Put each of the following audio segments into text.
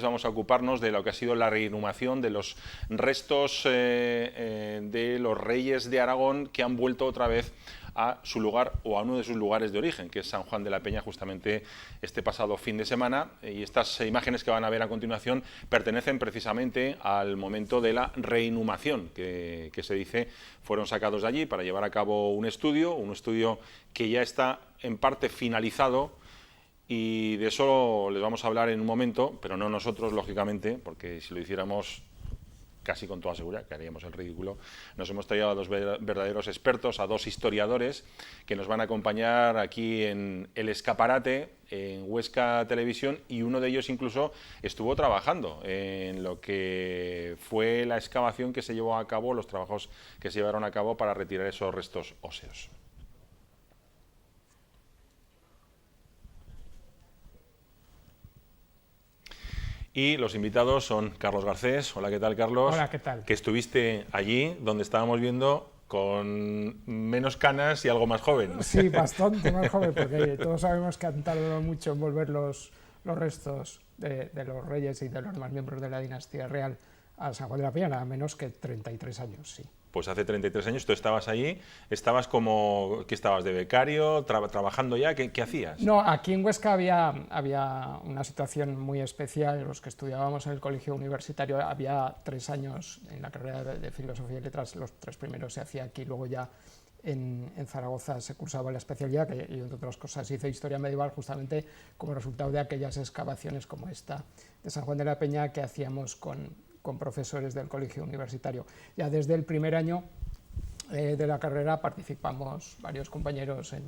Vamos a ocuparnos de lo que ha sido la reinhumación de los restos de los reyes de Aragón que han vuelto otra vez a su lugar o a uno de sus lugares de origen, que es San Juan de la Peña, justamente este pasado fin de semana. Y estas imágenes que van a ver a continuación pertenecen precisamente al momento de la reinhumación, que se dice fueron sacados de allí para llevar a cabo un estudio que ya está en parte finalizado. Y de eso les vamos a hablar en un momento, pero no nosotros, lógicamente, porque si lo hiciéramos casi con toda seguridad, que haríamos el ridículo. Nos hemos traído a dos verdaderos expertos, a dos historiadores, que nos van a acompañar aquí en El Escaparate, en Huesca Televisión, y uno de ellos incluso estuvo trabajando en lo que fue la excavación que se llevó a cabo, los trabajos que se llevaron a cabo para retirar esos restos óseos. Y los invitados son Carlos Garcés. Hola, ¿qué tal, Carlos? Hola, ¿qué tal? Que estuviste allí, donde estábamos viendo, con menos canas y algo más joven. Sí, bastante más joven, porque todos sabemos que han tardado mucho en volver los restos de los reyes y de los demás miembros de la dinastía real a San Juan de la Peña, nada menos que 33 años, sí. Pues hace 33 años tú estabas allí, estabas como, ¿qué estabas, de becario, trabajando ya? ¿Qué hacías? No, aquí en Huesca había una situación muy especial. Los que estudiábamos en el colegio universitario había 3 años en la carrera de Filosofía y Letras, los 3 primeros se hacía aquí, luego ya en Zaragoza se cursaba la especialidad, que yo, entre otras cosas, hice Historia Medieval justamente como resultado de aquellas excavaciones como esta de San Juan de la Peña que hacíamos con profesores del colegio universitario. Ya desde el primer año de la carrera participamos varios compañeros en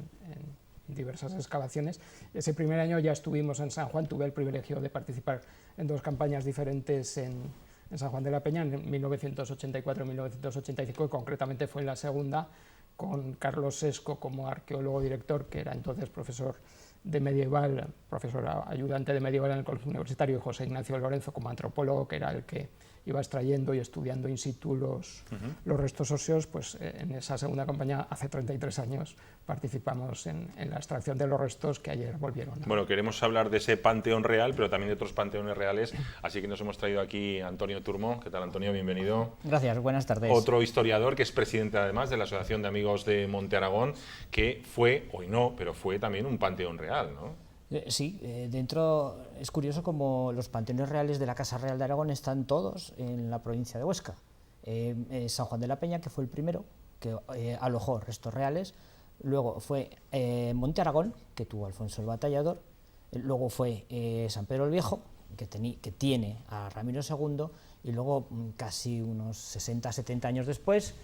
diversas excavaciones. Ese primer año ya estuvimos en San Juan, tuve el privilegio de participar en 2 campañas diferentes en San Juan de la Peña, en 1984 y 1985, y concretamente fue en la segunda, con Carlos Sesco como arqueólogo director, que era entonces profesor de medieval, profesor ayudante de medieval en el colegio universitario, y José Ignacio Lorenzo como antropólogo, que era el que iba extrayendo y estudiando in situ los restos óseos. Pues en esa segunda campaña, hace 33 años, participamos en la extracción de los restos que ayer volvieron. Bueno, queremos hablar de ese panteón real, pero también de otros panteones reales, así que nos hemos traído aquí a Antonio Turmo. ¿Qué tal, Antonio? Bienvenido. Gracias, buenas tardes. Otro historiador que es presidente además de la Asociación de Amigos de Monte Aragón, que fue, hoy no, pero fue también un panteón real, ¿no? Sí, dentro es curioso como los panteones reales de la Casa Real de Aragón están todos en la provincia de Huesca. San Juan de la Peña, que fue el primero que alojó restos reales, luego fue Monte Aragón, que tuvo Alfonso el Batallador, luego fue San Pedro el Viejo, que tiene a Ramiro II, y luego casi unos 60-70 años después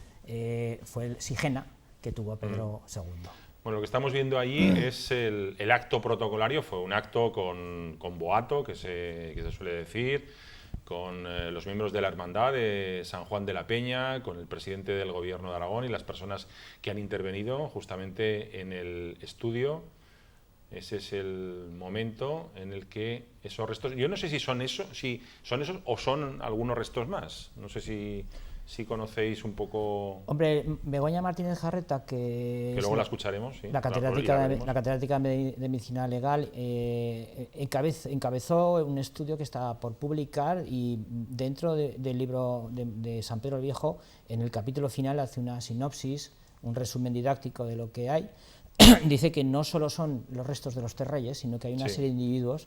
fue el Sigena, que tuvo a Pedro II. Bueno, lo que estamos viendo allí es el acto protocolario. Fue un acto con boato, que se suele decir, con los miembros de la Hermandad de San Juan de la Peña, con el presidente del Gobierno de Aragón y las personas que han intervenido justamente en el estudio. Ese es el momento en el que esos restos... Yo no sé si son esos o son algunos restos más. No sé si conocéis un poco... Hombre, Begoña Martínez Jarreta, que luego la escucharemos, sí, la catedrática de Medicina Legal, encabezó un estudio que está por publicar, y dentro del libro de San Pedro el Viejo, en el capítulo final hace una sinopsis, un resumen didáctico de lo que hay. Dice que no solo son los restos de los 3 reyes, sino que hay una serie de individuos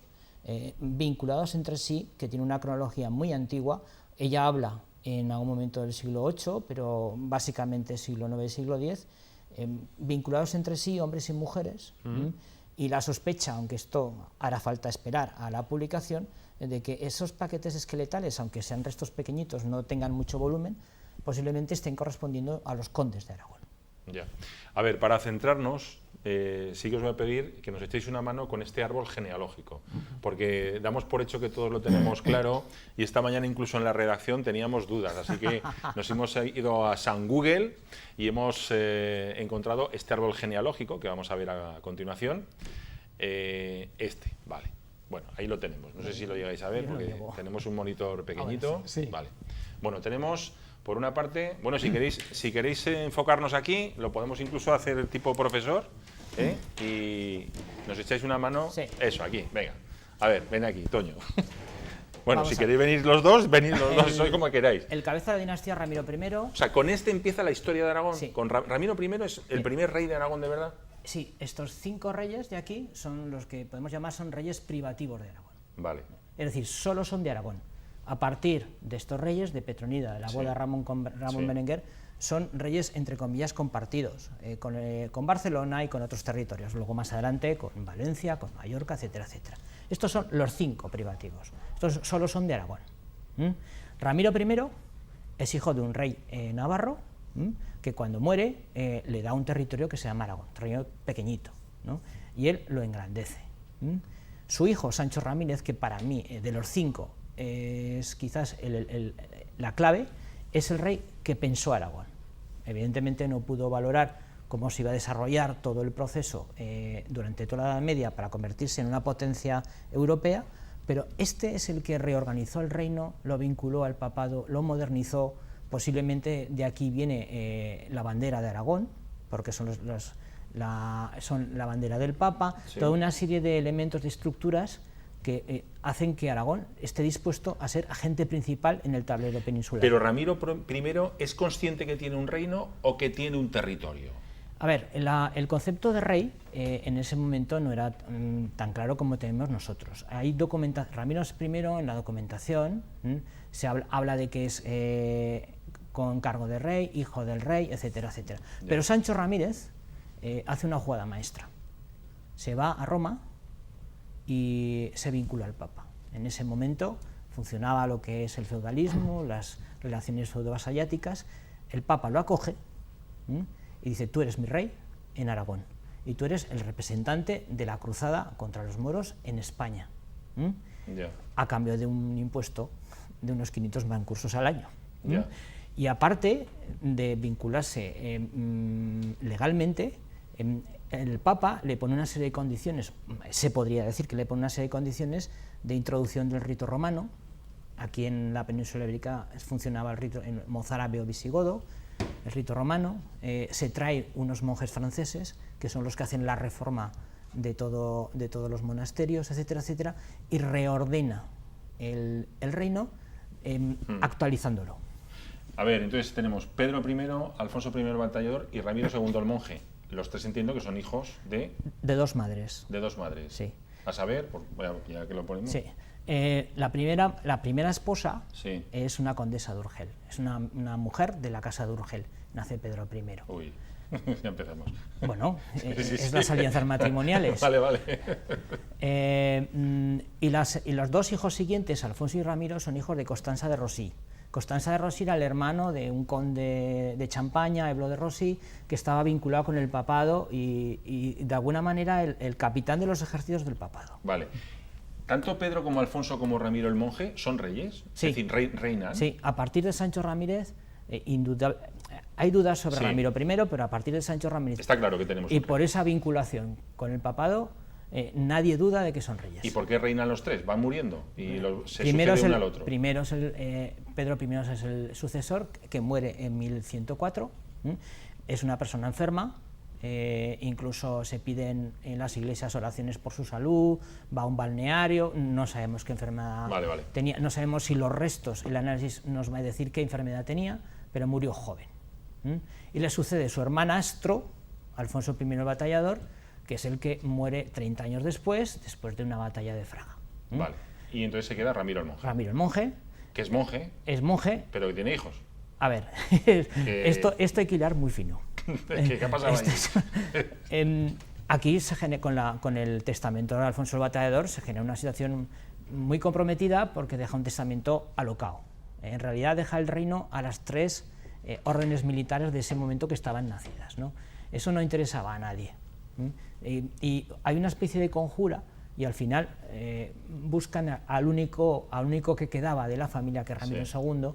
vinculados entre sí, que tienen una cronología muy antigua. Ella habla en algún momento del siglo VIII, pero básicamente siglo IX y siglo X, vinculados entre sí, hombres y mujeres, y la sospecha, aunque esto hará falta esperar a la publicación, de que esos paquetes esqueletales, aunque sean restos pequeñitos, no tengan mucho volumen, posiblemente estén correspondiendo a los condes de Aragón. Ya. A ver, para centrarnos, sí que os voy a pedir que nos echéis una mano con este árbol genealógico, porque damos por hecho que todos lo tenemos claro, y esta mañana incluso en la redacción teníamos dudas, así que nos hemos ido a San Google y hemos encontrado este árbol genealógico que vamos a ver a continuación. Vale. Bueno, ahí lo tenemos. No sé si lo llegáis a ver, porque tenemos un monitor pequeñito. Sí. Vale. Bueno, tenemos... Por una parte, bueno, si queréis enfocarnos aquí, lo podemos incluso hacer tipo profesor, y nos echáis una mano. Sí. Eso, aquí, venga. A ver, ven aquí, Toño. Bueno, Vamos si a queréis venir los dos, venid los dos, sois como queráis. El cabeza de la dinastía Ramiro I. O sea, con este empieza la historia de Aragón. Sí. Con Ramiro I es el primer rey de Aragón de verdad. Sí, estos 5 reyes de aquí son los que podemos llamar son reyes privativos de Aragón. Vale. Es decir, solo son de Aragón. A partir de estos reyes, de Petronida, de la boda de Ramón con Ramón Berenguer, son reyes, entre comillas, compartidos, con Barcelona y con otros territorios. Luego, más adelante, con Valencia, con Mallorca, etcétera, etcétera. Estos son los 5 privativos. Estos solo son de Aragón. Ramiro I es hijo de un rey navarro, que cuando muere le da un territorio que se llama Aragón, un territorio pequeñito, ¿no? Y él lo engrandece. Su hijo, Sancho Ramírez, que para mí, de los 5, es quizás la clave, es el rey que pensó Aragón. Evidentemente no pudo valorar cómo se iba a desarrollar todo el proceso durante toda la Edad Media para convertirse en una potencia europea, pero este es el que reorganizó el reino, lo vinculó al papado, lo modernizó. Posiblemente de aquí viene la bandera de Aragón, porque son la bandera del Papa, toda una serie de elementos, de estructuras que hacen que Aragón esté dispuesto a ser agente principal en el tablero peninsular. Pero Ramiro I es consciente que tiene un reino o que tiene un territorio. A ver, el concepto de rey en ese momento no era tan claro como tenemos nosotros. Hay Ramiro I en la documentación se habla de que es con cargo de rey, hijo del rey, etcétera, etcétera. Yeah. Pero Sancho Ramírez hace una jugada maestra. Se va a Roma y se vincula al Papa. En ese momento funcionaba lo que es el feudalismo, las relaciones feudo-vasalláticas. El Papa lo acoge y dice: tú eres mi rey en Aragón y tú eres el representante de la cruzada contra los moros en España, a cambio de un impuesto de unos 500 mancursos al año. Y aparte de vincularse legalmente, el Papa le pone una serie de condiciones, se podría decir que le pone una serie de condiciones de introducción del rito romano. Aquí en la península ibérica funcionaba el rito mozárabe o visigodo, el rito romano. Se trae unos monjes franceses, que son los que hacen la reforma de todos los monasterios, etcétera, etcétera, y reordena el reino actualizándolo. A ver, entonces tenemos Pedro I, Alfonso I el Batallador y Ramiro II el Monje. Los 3 entiendo que son hijos de... De 2 madres. De 2 madres. Sí. A saber, ya que lo ponemos... Sí. La primera esposa sí. es una condesa de Urgel, es una mujer de la casa de Urgel, nace Pedro I. Uy, ya empezamos. Bueno, es las alianzas matrimoniales. Vale, vale. Y los 2 hijos siguientes, Alfonso y Ramiro, son hijos de Constanza de Rosí. Constanza de Rosí era el hermano de un conde de Champaña, Eblo de Rosí, que estaba vinculado con el papado y de alguna manera el capitán de los ejércitos del papado. Vale. ¿Tanto Pedro como Alfonso como Ramiro el Monje son reyes? Sí. Es decir, reinan. Sí, a partir de Sancho Ramírez, hay dudas sobre Ramiro I, pero a partir de Sancho Ramírez... Está claro que tenemos y por esa vinculación con el papado, nadie duda de que son reyes. ¿Y por qué reinan los 3? ¿Van muriendo? Y se primero sucede uno al otro. Primero es Pedro I es el sucesor, que muere en 1104. Es una persona enferma. Incluso se piden en las iglesias oraciones por su salud, va a un balneario, no sabemos qué enfermedad tenía, no sabemos si los restos, el análisis nos va a decir qué enfermedad tenía, pero murió joven. Y le sucede su hermanastro, Alfonso I el Batallador, que es el que muere 30 años después de una batalla de Fraga. Vale, y entonces se queda Ramiro el Monje. Ramiro el Monje. Que es monje. Es monje. Pero que tiene hijos. A ver, esto hay que hilar muy fino. ¿Qué ha pasado ahí? Aquí con el testamento de Alfonso el Batallador se genera una situación muy comprometida porque deja un testamento alocado. En realidad deja el reino a las 3 órdenes militares de ese momento que estaban nacidas, ¿no? Eso no interesaba a nadie. Y hay una especie de conjura y al final buscan al único que quedaba de la familia, que es Ramiro II,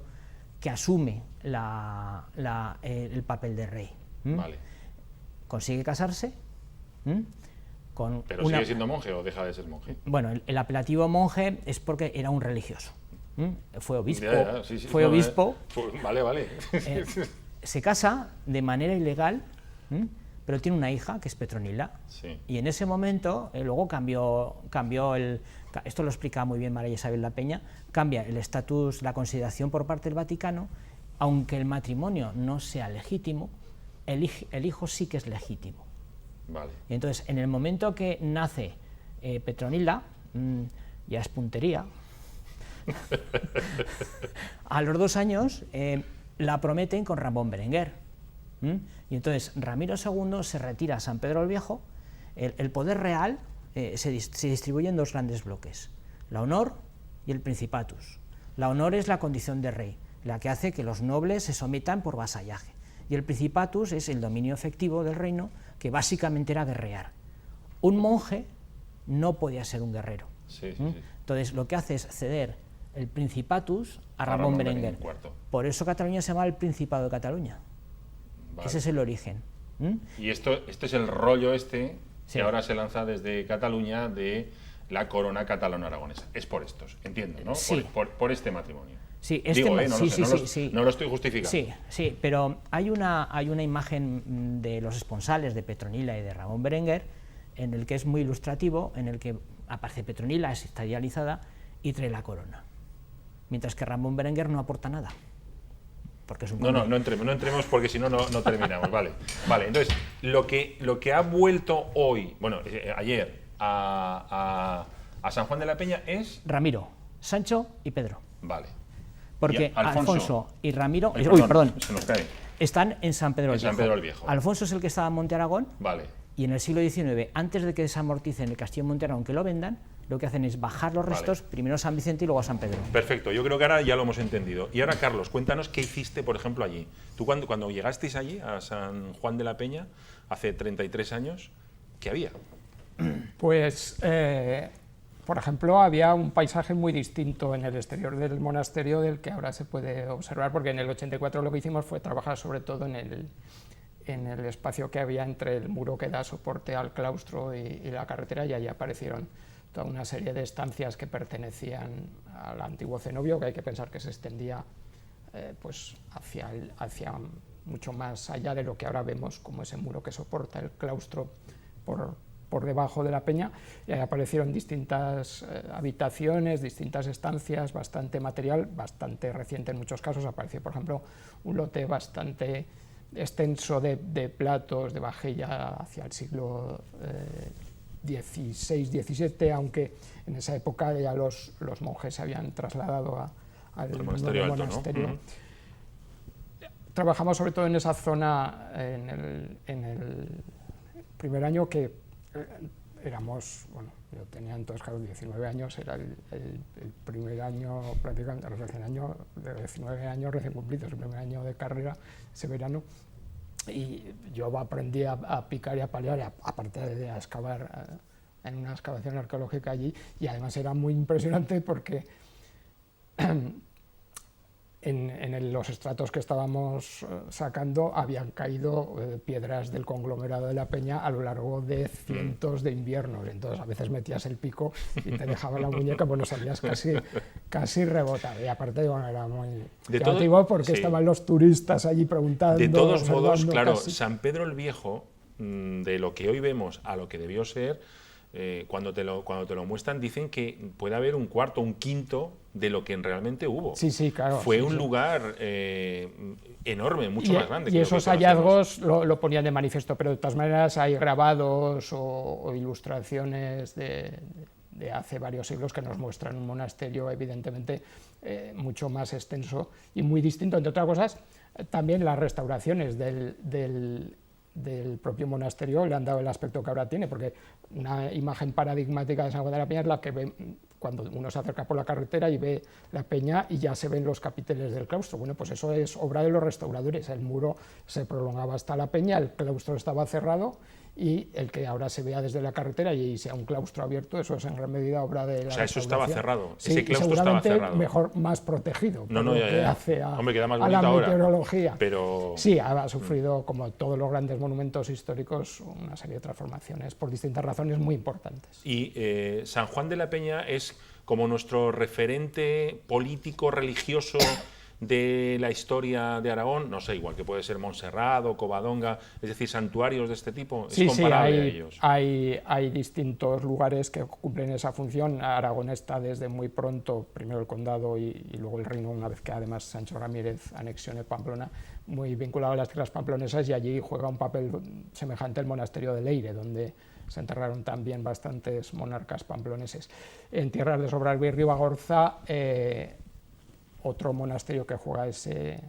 que asume el papel de rey. Vale. Consigue casarse. ¿Pero sigue siendo monje o deja de ser monje? Bueno, el apelativo monje es porque era un religioso. Fue obispo. Fue obispo. Vale. Se casa de manera ilegal pero tiene una hija que es Petronila. Sí. Y en ese momento, luego cambió esto lo explica muy bien María Isabel La Peña, cambia el estatus, la consideración por parte del Vaticano, aunque el matrimonio no sea legítimo, el hijo sí que es legítimo. Vale. Y entonces, en el momento que nace Petronila, ya es puntería, a los 2 años la prometen con Ramón Berenguer. Y entonces Ramiro II se retira a San Pedro el Viejo. El poder real se distribuye en 2 grandes bloques, la honor y el principatus. La honor es la condición de rey, la que hace que los nobles se sometan por vasallaje. Y el principatus es el dominio efectivo del reino, que básicamente era guerrear. Un monje no podía ser un guerrero. Sí, sí, sí. Entonces lo que hace es ceder el principatus a Ramón Berenguer. Por eso Cataluña se llama el Principado de Cataluña. Vale. Ese es el origen. Y este es el rollo Sí. que ahora se lanza desde Cataluña de la corona catalano-aragonesa. Es por estos, entiendo, ¿no? Sí. Por este matrimonio. Sí, Digo, no sí, lo sé, sí. No lo estoy justificando. Sí, sí, pero hay una imagen de los esponsales de Petronila y de Ramón Berenguer, en el que es muy ilustrativo, en el que aparece Petronila, está idealizada, y trae la corona. Mientras que Ramón Berenguer no aporta nada. Porque es un No entremos porque si no, no terminamos. Vale, entonces, lo que ha vuelto hoy, ayer, a San Juan de la Peña es... Ramiro, Sancho y Pedro. Vale. Porque Y Alfonso y Ramiro... se nos cae. Están en San Pedro el Viejo. San Pedro el Viejo. Alfonso es el que estaba en Monte Aragón. Vale. Y en el siglo XIX, antes de que desamorticen el castillo de Monte Aragón, que lo vendan, lo que hacen es bajar los restos, primero a San Vicente y luego a San Pedro. Perfecto, yo creo que ahora ya lo hemos entendido. Y ahora, Carlos, cuéntanos qué hiciste, por ejemplo, allí. Tú cuando llegasteis allí, a San Juan de la Peña, hace 33 años, ¿qué había? Pues, por ejemplo, había un paisaje muy distinto en el exterior del monasterio del que ahora se puede observar, porque en el 84 lo que hicimos fue trabajar sobre todo en el espacio que había entre el muro que da soporte al claustro y la carretera, y allí aparecieron toda una serie de estancias que pertenecían al antiguo cenobio, que hay que pensar que se extendía pues hacia mucho más allá de lo que ahora vemos como ese muro que soporta el claustro por debajo de la peña, y ahí aparecieron distintas habitaciones, distintas estancias, bastante material, bastante reciente en muchos casos. Apareció, por ejemplo, un lote bastante extenso de platos, de vajilla hacia el siglo XVI, XVII, aunque en esa época ya los monjes se habían trasladado al monasterio alto, monasterio. ¿no? Trabajamos sobre todo en esa zona en el primer año, que éramos, yo tenía entonces, claro, 19 años, era el primer año, prácticamente a los 19 años recién cumplidos, el primer año de carrera, ese verano, y yo aprendí a picar y a paliar, aparte de a excavar en una excavación arqueológica allí, y además era muy impresionante porque en los estratos que estábamos sacando habían caído piedras del conglomerado de la peña a lo largo de cientos de inviernos. Entonces a veces metías el pico y te dejaba la muñeca, salías casi rebotado. Y aparte, era muy llamativo porque estaban los turistas allí preguntando. De todos modos, claro, casi. San Pedro el Viejo, de lo que hoy vemos a lo que debió ser, cuando te lo muestran, dicen que puede haber un cuarto, un quinto de lo que realmente hubo. Sí, claro. Fue un lugar enorme, mucho más grande. Y esos hallazgos lo ponían de manifiesto, pero de todas maneras hay grabados o ilustraciones de hace varios siglos que nos muestran un monasterio evidentemente mucho más extenso y muy distinto. Entre otras cosas, también las restauraciones del propio monasterio le han dado el aspecto que ahora tiene, porque una imagen paradigmática de San Juan de la Peña es la que ve cuando uno se acerca por la carretera y ve la peña y ya se ven los capiteles del claustro. Bueno, pues eso es obra de los restauradores. El muro se prolongaba hasta la peña, el claustro estaba cerrado, y el que ahora se vea desde la carretera y sea un claustro abierto, eso es en gran medida obra de la O sea, eso estaba cerrado, sí, ese claustro estaba cerrado. Mejor, más protegido, ya. hace Hombre, queda más a la bonito ahora, meteorología. pero... Sí, ha sufrido, como todos los grandes monumentos históricos, una serie de transformaciones por distintas razones muy importantes. Y San Juan de la Peña es como nuestro referente político, religioso de la historia de Aragón? No sé, igual que puede ser Montserrat o Covadonga, es decir, santuarios de este tipo. ¿Es comparable a ellos? Hay distintos lugares que cumplen esa función. Aragón está desde muy pronto, primero el condado y luego el reino, una vez que además Sancho Ramírez anexione Pamplona, muy vinculado a las tierras pamplonesas, y allí juega un papel semejante al monasterio de Leire, donde se enterraron también bastantes monarcas pamploneses. En tierras de Sobrarbe y Ribagorza, otro monasterio que juega ese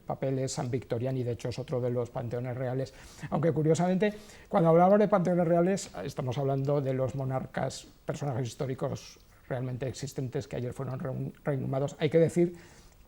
papel es San Victorián, y de hecho es otro de los panteones reales, aunque curiosamente cuando hablamos de panteones reales estamos hablando de los monarcas, personajes históricos realmente existentes que ayer fueron reinhumados. Hay que decir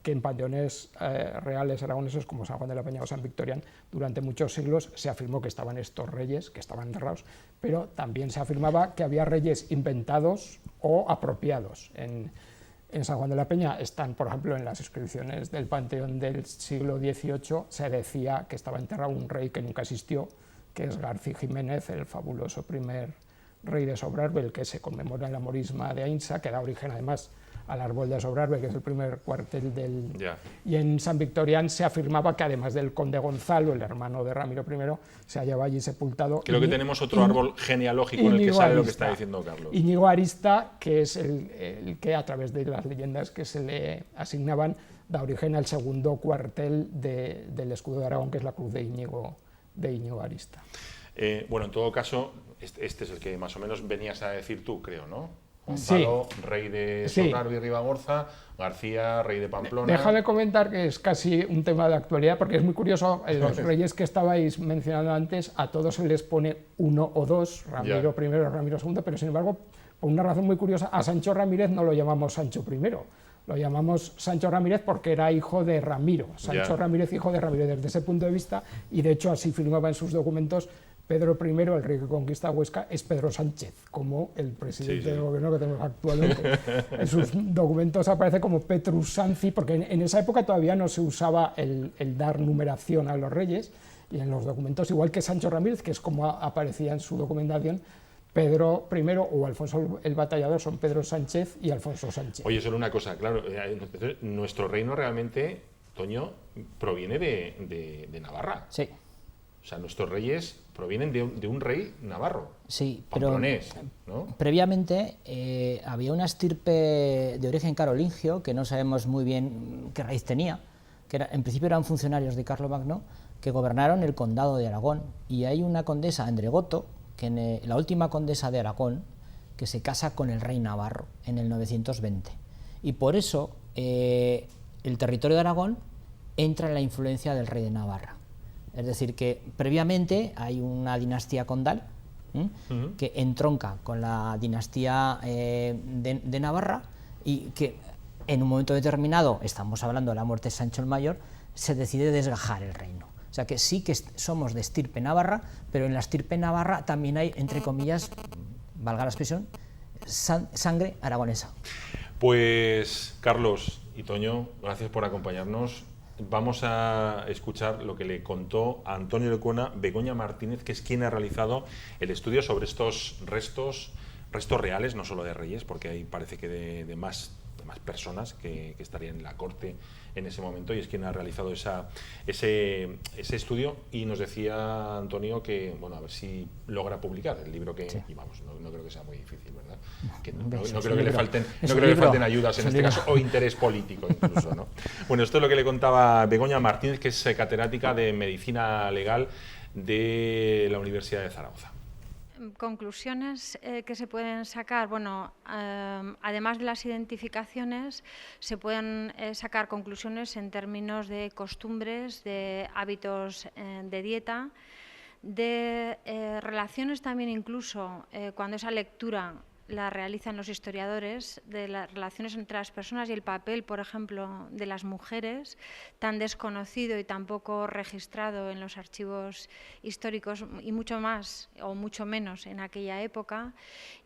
que en panteones reales aragoneses como San Juan de la Peña o San Victorián, durante muchos siglos se afirmó que estaban estos reyes, que estaban enterrados, pero también se afirmaba que había reyes inventados o apropiados. En San Juan de la Peña están, por ejemplo, en las inscripciones del panteón del siglo XVIII, se decía que estaba enterrado un rey que nunca existió, que es García Jiménez, el fabuloso primer rey de Sobrarbe, el que se conmemora en la morisma de Ainsa, que da origen además al árbol de Sobrarbe, que es el primer cuartel del... Yeah. Y en San Victorián se afirmaba que además del conde Gonzalo, el hermano de Ramiro I, se hallaba allí sepultado... Creo que tenemos otro árbol genealógico en el que sale lo que está diciendo Carlos. Íñigo Arista, que es el que a través de las leyendas que se le asignaban, da origen al segundo cuartel del escudo de Aragón, que es la cruz de Íñigo Arista. Bueno, en todo caso, este es el que más o menos venías a decir tú, creo, ¿no? Gonzalo, sí, rey de Sobrarbe y Ribagorza, García, rey de Pamplona. Déjame comentar que es casi un tema de actualidad, porque es muy curioso, los reyes que estabais mencionando antes, a todos se les pone uno o dos, Ramiro I, Ramiro II, pero sin embargo, por una razón muy curiosa, a Sancho Ramírez no lo llamamos Sancho I, lo llamamos Sancho Ramírez porque era hijo de Ramiro, Sancho Ramírez, hijo de Ramiro, desde ese punto de vista, y de hecho así firmaba en sus documentos. Pedro I, el rey que conquista Huesca, es Pedro Sánchez, como el presidente del gobierno que tenemos actualmente. En sus documentos aparece como Petrus Sanci, porque en esa época todavía no se usaba el dar numeración a los reyes, y en los documentos, igual que Sancho Ramírez, que es como aparecía en su documentación, Pedro I o Alfonso el Batallador son Pedro Sánchez y Alfonso Sánchez. Oye, solo una cosa, claro, nuestro reino realmente, Toño, proviene de Navarra. Sí. O sea, nuestros reyes provienen de un rey navarro, sí, pamplonés, ¿no? Previamente había una estirpe de origen carolingio, que no sabemos muy bien qué raíz tenía, que en principio eran funcionarios de Carlomagno, que gobernaron el condado de Aragón, y hay una condesa, Andregoto, la última condesa de Aragón, que se casa con el rey navarro en el 920, y por eso el territorio de Aragón entra en la influencia del rey de Navarra. Es decir, que previamente hay una dinastía condal que entronca con la dinastía de Navarra, y que en un momento determinado, estamos hablando de la muerte de Sancho el Mayor, se decide desgajar el reino. O sea que sí que somos de estirpe navarra, pero en la estirpe navarra también hay, entre comillas, valga la expresión, sangre aragonesa. Pues Carlos y Toño, gracias por acompañarnos. Vamos a escuchar lo que le contó a Antonio Lecuona Begoña Martínez, que es quien ha realizado el estudio sobre estos restos reales, no solo de reyes, porque ahí parece que de más personas que estarían en la corte en ese momento, y es quien ha realizado ese estudio. Y nos decía Antonio que, bueno, a ver si logra publicar el libro que, y vamos, no creo que sea muy difícil, ¿verdad? Que no creo que le falten ayudas en este caso, o interés político incluso, ¿no? Bueno, esto es lo que le contaba Begoña Martínez, que es catedrática de Medicina Legal de la Universidad de Zaragoza. Conclusiones que se pueden sacar, bueno, además de las identificaciones, se pueden sacar conclusiones en términos de costumbres, de hábitos de dieta, de relaciones también, incluso cuando esa lectura la realizan los historiadores, de las relaciones entre las personas y el papel, por ejemplo, de las mujeres, tan desconocido y tan poco registrado en los archivos históricos, y mucho más o mucho menos en aquella época,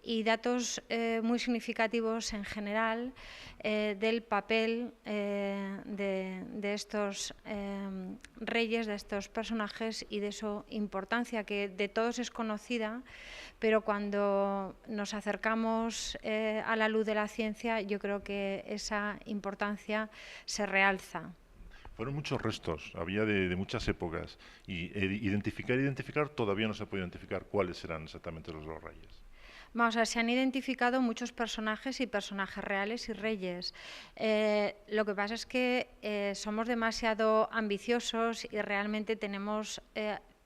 y datos muy significativos en general del papel de estos reyes, de estos personajes, y de su importancia, que de todos es conocida, pero cuando nos acercamos investigamos a la luz de la ciencia, yo creo que esa importancia se realza. Fueron muchos restos, había de muchas épocas, y identificar, todavía no se puede identificar cuáles eran exactamente los reyes. Vamos a ver, se han identificado muchos personajes y personajes reales y reyes. Lo que pasa es que somos demasiado ambiciosos y realmente tenemos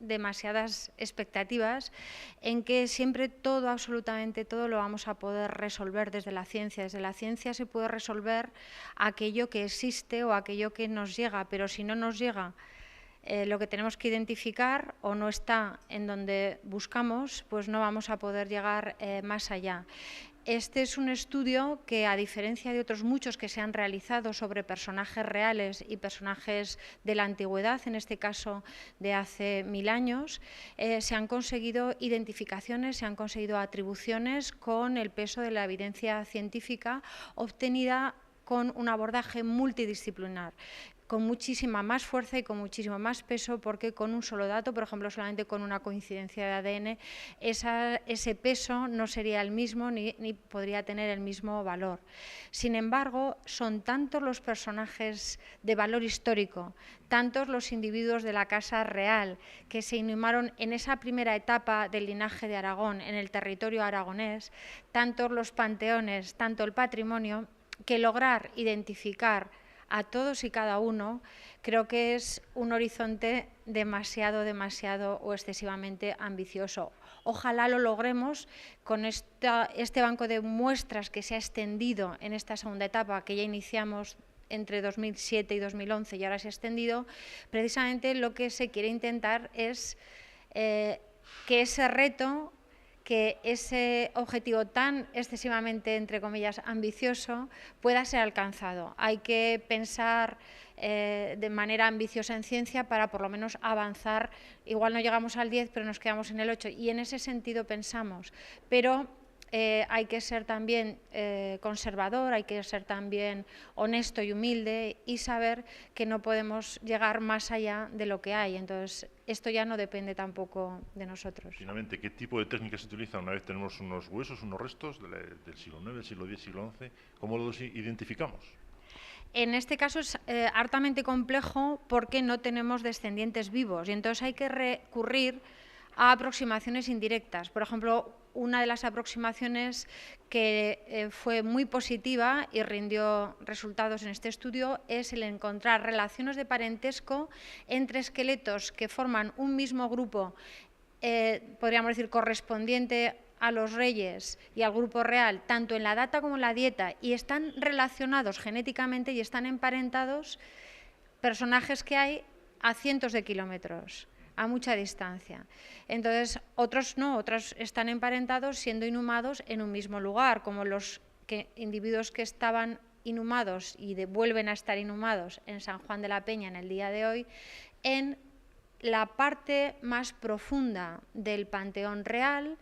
demasiadas expectativas en que siempre todo, absolutamente todo, lo vamos a poder resolver desde la ciencia. Desde la ciencia se puede resolver aquello que existe o aquello que nos llega, pero si no nos llega lo que tenemos que identificar o no está en donde buscamos, pues no vamos a poder llegar más allá. Este es un estudio que, a diferencia de otros muchos que se han realizado sobre personajes reales y personajes de la antigüedad, en este caso de hace 1000 años, se han conseguido identificaciones, se han conseguido atribuciones con el peso de la evidencia científica obtenida con un abordaje multidisciplinar, con muchísima más fuerza y con muchísimo más peso, porque con un solo dato, por ejemplo, solamente con una coincidencia de ADN, ese peso no sería el mismo ni podría tener el mismo valor. Sin embargo, son tantos los personajes de valor histórico, tantos los individuos de la Casa Real que se inhumaron en esa primera etapa del linaje de Aragón, en el territorio aragonés, tantos los panteones, tanto el patrimonio, que lograr identificar a todos y cada uno creo que es un horizonte demasiado o excesivamente ambicioso. Ojalá lo logremos con este banco de muestras que se ha extendido en esta segunda etapa que ya iniciamos entre 2007 y 2011 y ahora se ha extendido. Precisamente lo que se quiere intentar es que ese reto, que ese objetivo tan excesivamente, entre comillas, ambicioso, pueda ser alcanzado. Hay que pensar de manera ambiciosa en ciencia para por lo menos avanzar. Igual no llegamos al 10, pero nos quedamos en el 8, y en ese sentido pensamos. Pero hay que ser también conservador, hay que ser también honesto y humilde y saber que no podemos llegar más allá de lo que hay. Entonces, esto ya no depende tampoco de nosotros. Finalmente, ¿qué tipo de técnicas se utilizan una vez tenemos unos huesos, unos restos del siglo IX, siglo X, siglo XI? ¿Cómo los identificamos? En este caso es hartamente complejo porque no tenemos descendientes vivos y entonces hay que recurrir a aproximaciones indirectas. Por ejemplo, una de las aproximaciones que fue muy positiva y rindió resultados en este estudio es el encontrar relaciones de parentesco entre esqueletos que forman un mismo grupo, podríamos decir correspondiente a los reyes y al grupo real, tanto en la data como en la dieta, y están relacionados genéticamente y están emparentados personajes que hay a cientos de kilómetros, a mucha distancia. Entonces, otros no, otros están emparentados siendo inhumados en un mismo lugar, como los individuos que estaban inhumados y vuelven a estar inhumados en San Juan de la Peña en el día de hoy, en la parte más profunda del Panteón Real,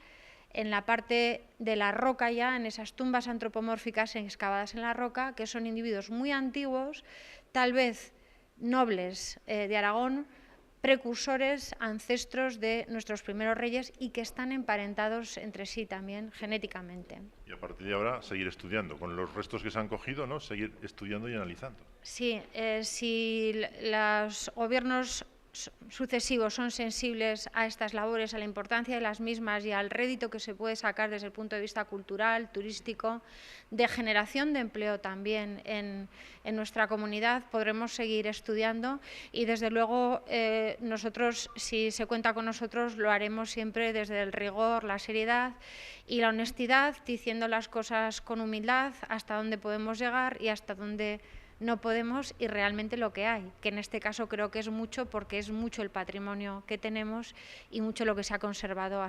en la parte de la roca ya, en esas tumbas antropomórficas excavadas en la roca, que son individuos muy antiguos, tal vez nobles de Aragón, precursores, ancestros de nuestros primeros reyes y que están emparentados entre sí también genéticamente. Y a partir de ahora seguir estudiando, con los restos que se han cogido, ¿no? Seguir estudiando y analizando. Sí, si los gobiernos sucesivos son sensibles a estas labores, a la importancia de las mismas y al rédito que se puede sacar desde el punto de vista cultural, turístico, de generación de empleo también en nuestra comunidad, podremos seguir estudiando y desde luego nosotros, si se cuenta con nosotros, lo haremos siempre desde el rigor, la seriedad y la honestidad, diciendo las cosas con humildad, hasta dónde podemos llegar y hasta dónde no podemos y realmente lo que hay, que en este caso creo que es mucho porque es mucho el patrimonio que tenemos y mucho lo que se ha conservado.